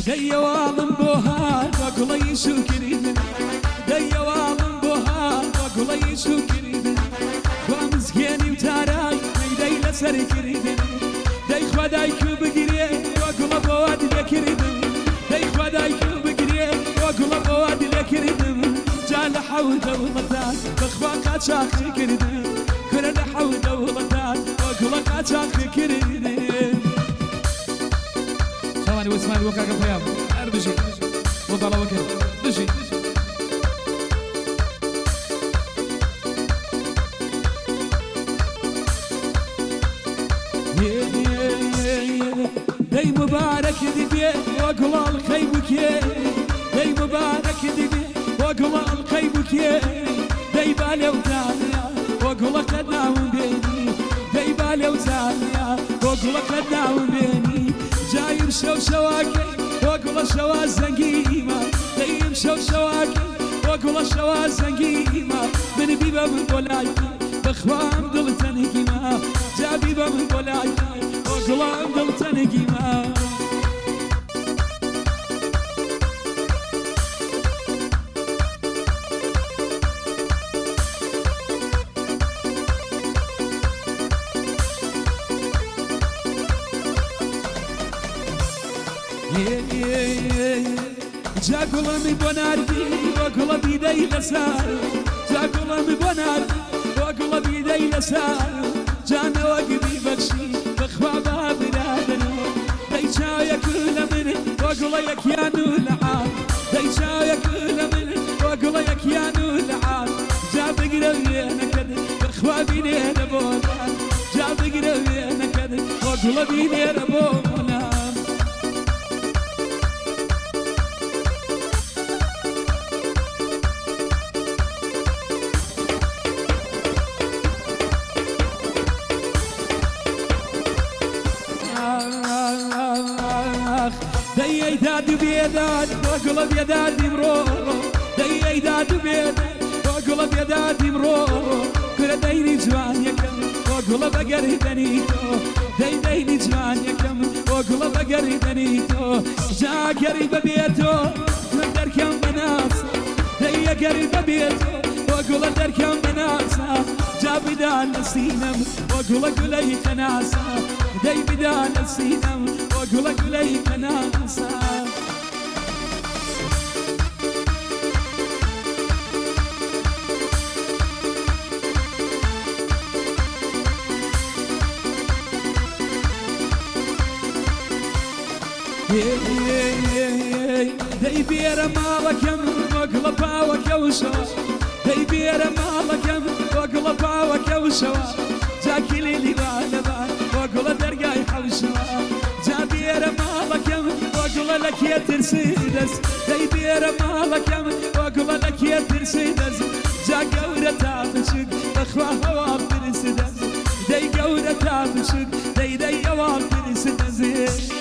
ديوالم بوها وقلي شكرين ديوالم بوها وقلي شكرين ومزكيني وتاراي ميدي لسر كريد دي خدايك بقري وقل بواد لكريد دي خدايك بقري وقل بواد لكريد جال حول دولتان بخواقات شاخ كريد كرد حول دولتان وقل شاخ كريد ثواني واسمعني وكاك الطياب اردشي وطلع وكل دشي دي مبارك دبي وقل الخيبك دي مبارك دبي وقل الخيبك دي بالي وتانيا وقل قدنا وبيني دي بالي وتانيا وقل قدنا وبيني جايب شو شواكي وقل شوا زنقيمة دايم شو شواكي وقل شوا زنقيمة من بيبا من بولايتي بخوام دل تنقيمة جابيبا من بولايتي وقل دل تنقيمة جاكولامي بوناردي وقل بيدي لسار جاكولامي بوناردي وقل بيدي لسار جانا وقبي بخشي بخوابا برادنا دي شايا كل من وقل يك يا نولعان دي شايا كل من وقل يك يا نولعان جاب قروينا كذا بخوابي نينا بونا جاب قروينا كذا وقل بيدي بونا دي داد بيداد وقل بيداد مرورو دي داد بيداد وقل بيداد مرورو كل ديني جوان يكم وقل بقري دنيتو دي ديني جوان يكم وقل بقري دنيتو جا قريب بيتو من دركم بناس دي قريب بيتو وقل دركم بناس جا بدان السينم وقل قلي قناسة دي بدان السينم وقل قلي قناسة دي بير مالكم وقل باوك وشوا دي بير مالكم وقل باوك وشوا جاك ليلي بالبان وقل درقاي حوشوا جا بير مالكم وقل لك يا ترسيدس دي بير مالكم وقل لك يا ترسيدس جا قورة تامشك اخوة هوا ترسيدس دي قورة تامشك دي هوا ترسيدس